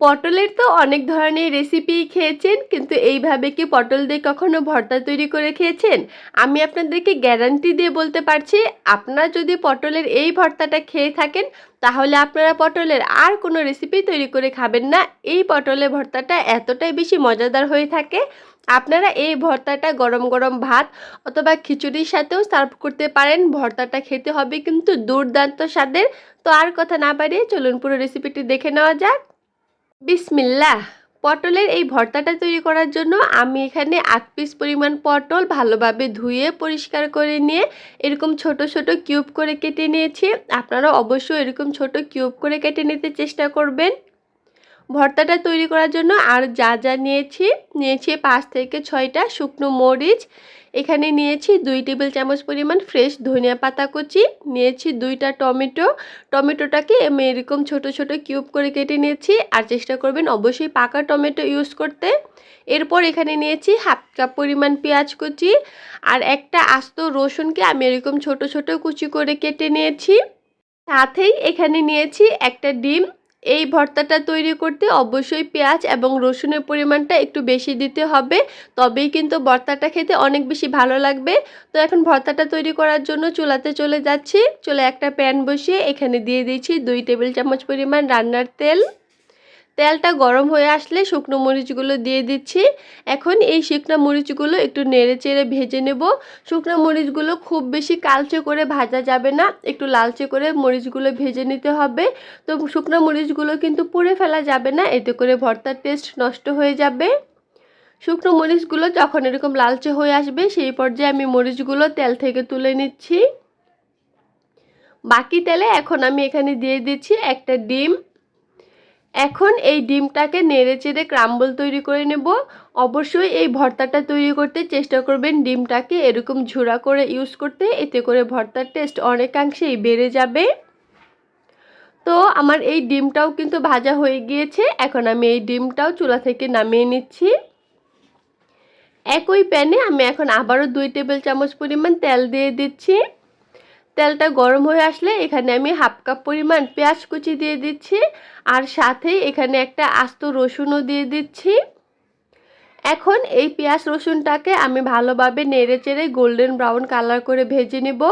পটলের তো অনেক ধরনের রেসিপি খেয়েছেন, কিন্তু এইভাবে কি পটল দিয়ে কখনো ভর্তা তৈরি করে খেয়েছেন? আমি আপনাদেরকে গ্যারান্টি দিয়ে বলতে পারছি, আপনারা যদি পটলের এই ভর্তাটা খেয়ে থাকেন তাহলে আপনারা পটলের আর কোনো রেসিপি তৈরি করে খাবেন না। এই পটলের ভর্তাটা এতটাই বেশি মজাদার হয়ে থাকে। আপনারা এই ভর্তাটা গরম গরম ভাত অথবা খিচুড়ির সাথেও সার্ভ করতে পারেন। ভর্তাটা খেতে হবে কিন্তু দুর্দান্ত স্বাদের। তো আর কথা না বাড়িয়ে চলুন পুরো রেসিপিটি দেখে নেওয়া যাক। বিসমিল্লাহ। পটলের এই ভর্তাটা তৈরি করার জন্য আমি এখানে ৮ পিস পরিমাণ পটল ভালোভাবে ধুয়ে পরিষ্কার করে নিয়ে এরকম ছোট ছোট কিউব করে কেটে নিয়েছি। আপনারা অবশ্যই এরকম ছোট কিউব করে কেটে নিতে চেষ্টা করবেন। ভর্তাটা তৈরি করার জন্য আর যা যা নিয়েছি ৫ থেকে ৬টা শুকনো মরিচ, এখানে নিয়েছি ২ টেবিল চামচ পরিমাণ ফ্রেশ ধনিয়া পাতা কুচি, নিয়েছি 2টা টমেটোটাকে আমি এরকম ছোট ছোট কিউব করে কেটে নিয়েছি। আর চেষ্টা করবেন অবশ্যই পাকা টমেটো ইউজ করতে। এরপর এখানে নিয়েছি 1/2 কাপ পরিমাণ পেঁয়াজ কুচি আর একটা আস্ত রসুনকে আমি এরকম ছোট ছোট কুচি করে কেটে নিয়েছি। সাথেই এখানে নিয়েছি একটা ডিম। এই ভর্তাটা তৈরি করতে অবশ্যই পেঁয়াজ এবং রসুনের পরিমাণটা একটু বেশি দিতে হবে, তবেই কিন্তু ভর্তাটা খেতে অনেক বেশি ভালো লাগবে। তো এখন ভর্তাটা তৈরি করার জন্য চুলাতে চলে যাচ্ছি। চুলায় একটা প্যান বসিয়ে এখানে দিয়ে দিয়েছি 2 টেবিল চামচ পরিমাণ রান্নার তেল। তেলটা গরম হয়ে আসলে শুকনো মরিচগুলো দিয়ে দিচ্ছি। এখন এই শুকনো মরিচগুলো একটু নেড়েচেড়ে ভেজে নেব। শুকনো মরিচগুলো খুব বেশি কালচে করে ভাজা যাবে না, একটু লালচে করে মরিচগুলো ভেজে নিতে হবে। তো শুকনো মরিচগুলো কিন্তু পুড়ে ফেলা যাবে না, এতে করে ভর্তার টেস্ট নষ্ট হয়ে যাবে। শুকনো মরিচগুলো যখন এরকম লালচে হয়ে আসবে সেই পর্যায়ে আমি মরিচগুলো তেল থেকে তুলে নিচ্ছি। বাকি তেলে এখন আমি এখানে দিয়ে দিচ্ছি একটা ডিম। এখন এই ডিমটাকে নেড়েচেড়ে ক্রাম্বল তৈরি করে নেব। অবশ্যই এই ভর্তাটা তৈরি করতে চেষ্টা করবেন ডিমটাকে এরকম ঝুরা করে ইউজ করতে, এতে করে ভর্তার টেস্ট অনেকাংশেই বেড়ে যাবে। তো আমার এই ডিমটাও কিন্তু ভাজা হয়ে গিয়েছে। এখন আমি এই ডিমটাও চুলা থেকে নামিয়ে নিচ্ছি। একই প্যানে আমি এখন আবারও 2 টেবিল চামচ পরিমাণ তেল দিয়ে দিচ্ছি। তেলটা গরম হয়ে আসলে এখানে আমি 1/2 কাপ পরিমাণ পেঁয়াজ কুচি দিয়ে দিচ্ছি আর সাথেই এখানে একটা আস্ত রসুনও দিয়ে দিচ্ছি। এখন এই পেঁয়াজ রসুনটাকে আমি ভালোভাবে নেড়েচেড়ে গোল্ডেন ব্রাউন কালার করে ভেজে নেব।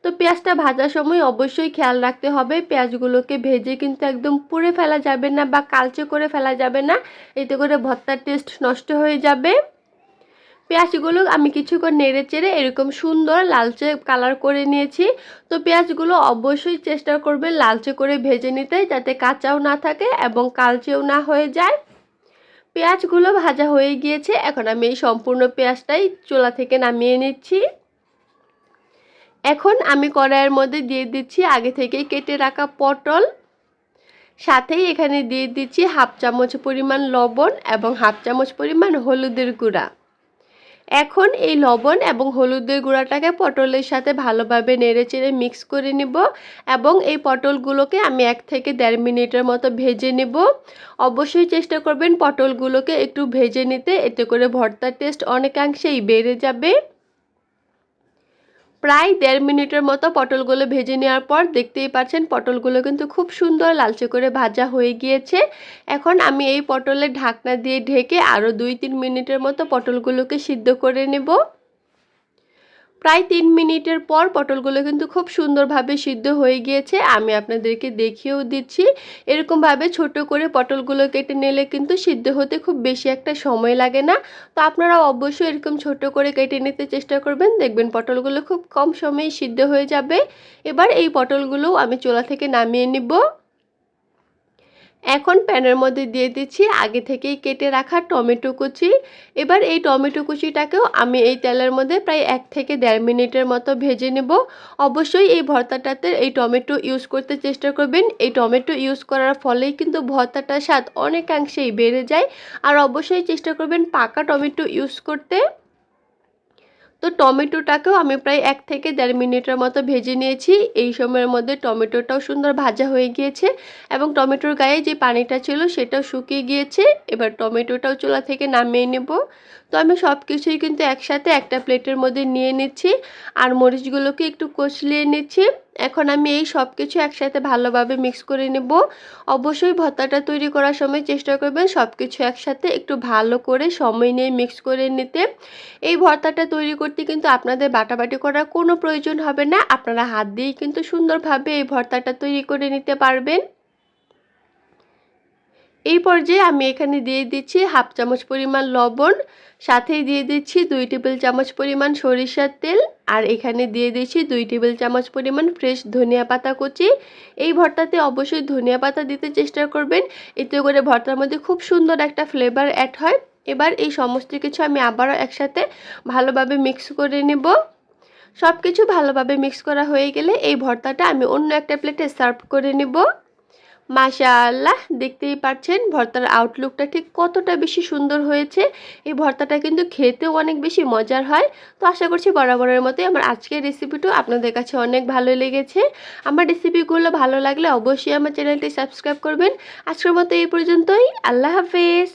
তো পেঁয়াজটা ভাজার সময় অবশ্যই খেয়াল রাখতে হবে পেঁয়াজগুলোকে ভেজে কিন্তু একদম পুড়ে ফেলা যাবে না বা কালচে করে ফেলা যাবে না, এতে করে ভর্তার টেস্ট নষ্ট হয়ে যাবে। পেঁয়াজগুলো আমি কিছুক্ষণ নেড়েচেড়ে এরকম সুন্দর লালচে কালার করে নিয়েছি। তো পেঁয়াজগুলো অবশ্যই চেষ্টা করবেন লালচে করে ভেজে নিতে, যাতে কাঁচাও না থাকে এবং কালচেও না হয়ে যায়। পেঁয়াজগুলো ভাজা হয়ে গিয়েছে। এখন আমি এই সম্পূর্ণ পেঁয়াজটাই চুলা থেকে নামিয়ে নিচ্ছি। এখন আমি কড়াইয়ের মধ্যে দিয়ে দিচ্ছি আগে থেকেই কেটে রাখা পটল। সাথেই এখানে দিয়ে দিচ্ছি 1/2 চামচ পরিমাণ লবণ এবং 1/2 চামচ পরিমাণ হলুদের গুঁড়া। এখন এই লবণ এবং হলুদের গুঁড়াটাকে পটলের সাথে ভালোভাবে নেড়েচেড়ে মিক্স করে নিব এবং এই পটলগুলোকে আমি 1 থেকে 1.5 মিনিটের মতো ভেজে নেব। অবশ্যই চেষ্টা করবেন পটলগুলোকে একটু ভেজে নিতে, এতে করে ভর্তার টেস্ট অনেকাংশেই বেড়ে যাবে। প্রায় 1.5 মিনিটের মতো পটলগুলো ভেজে নেওয়ার পর দেখতেই পাচ্ছেন পটলগুলো কিন্তু খুব সুন্দর লালচে করে ভাজা হয়ে গিয়েছে। এখন আমি এই পটলের ঢাকনা দিয়ে ঢেকে আরও 2-3 মিনিটের মতো পটলগুলোকে সিদ্ধ করে নেব। প্রায় 3 মিনিটের পর পটলগুলো কিন্তু খুব সুন্দরভাবে সিদ্ধ হয়ে গিয়েছে। আমি আপনাদেরকে দেখিয়েও দিচ্ছি। এরকমভাবে ছোট করে পটলগুলো কেটে নিলে কিন্তু সিদ্ধ হতে খুব বেশি একটা সময় লাগে না। তো আপনারা অবশ্যই এরকম ছোট করে কেটে নিতে চেষ্টা করবেন, দেখবেন পটলগুলো খুব কম সময়ে সিদ্ধ হয়ে যাবে। এবার এই পটলগুলোও আমি চুলা থেকে নামিয়ে নিব। এখন প্যানের মধ্যে দিয়ে দিচ্ছি আগে থেকেই কেটে রাখা টমেটো কুচি। এবার এই টমেটো কুচিটাকেও আমি এই তেলের মধ্যে প্রায় 1 থেকে 1.5 মিনিটের মতো ভেজে নেব। অবশ্যই এই ভর্তাটাতে এই টমেটো ইউজ করতে চেষ্টা করবেন। এই টমেটো ইউজ করার ফলেই কিন্তু ভর্তাটার স্বাদ অনেকাংশেই বেড়ে যায়। আর অবশ্যই চেষ্টা করবেন পাকা টমেটো ইউজ করতে। তো টমেটোটাকেও আমি প্রায় 1 থেকে 1.5 মিনিটের মতো ভেজে নিয়েছি। এই সময়ের মধ্যে টমেটোটাও সুন্দর ভাজা হয়ে গিয়েছে এবং টমেটোর গায়ে যে পানিটা ছিল সেটাও শুকিয়ে গিয়েছে। এবার টমেটোটাও চুলা থেকে নামিয়ে নেব। তো আমি সব কিছুই কিন্তু একসাথে একটা প্লেটের মধ্যে নিয়ে নিচ্ছি আর মরিচগুলোকে একটু কষলিয়ে নিচ্ছি। এখন আমি এই সব কিছু একসাথে ভালোভাবে মিক্স করে নেব। অবশ্যই ভর্তাটা তৈরি করার সময় চেষ্টা করবেন সব কিছু একসাথে একটু ভালো করে সময় নিয়ে মিক্স করে নিতে। এই ভর্তাটা তৈরি করতে কিন্তু আপনাদের বাটাবাটি করার কোনো প্রয়োজন হবে না, আপনারা হাত দিয়েই কিন্তু সুন্দরভাবে এই ভর্তাটা তৈরি করে নিতে পারবেন। এই পর্যায়ে আমি এখানে দিয়ে দিচ্ছি হাফ চামচ পরিমাণ লবণ, সাথেই দিয়ে দিচ্ছি 2 টেবিল চামচ পরিমাণ সরিষার তেল, আর এখানে দিয়ে দিচ্ছি 2 টেবিল চামচ পরিমাণ ফ্রেশ ধনিয়া পাতা কুচি। এই ভর্তাতে অবশ্যই ধনিয়া পাতা দিতে চেষ্টা করবেন, এতে করে ভর্তার মধ্যে খুব সুন্দর একটা ফ্লেভার অ্যাড হয়। এবার এই সমস্ত কিছু আমি আবারও একসাথে ভালোভাবে মিক্স করে নেব। সব কিছু ভালোভাবে মিক্স করা হয়ে গেলে এই ভর্তাটা আমি অন্য একটা প্লেটে সার্ভ করে নেব। মাশাআল্লাহ, দেখতেই পাচ্ছেন ভর্তার আউটলুকটা ঠিক কতটা বেশি সুন্দর হয়েছে। এই ভর্তাটা কিন্তু খেতেও অনেক বেশি মজার হয়। তো আশা করছি বরাবরের মতোই আমার আজকের রেসিপিটাও আপনাদের কাছে অনেক ভালো লেগেছে। আমার রেসিপিগুলো ভালো লাগলে অবশ্যই আমার চ্যানেলটি সাবস্ক্রাইব করবেন। আজকের মতো এই পর্যন্তই। আল্লাহ হাফেজ।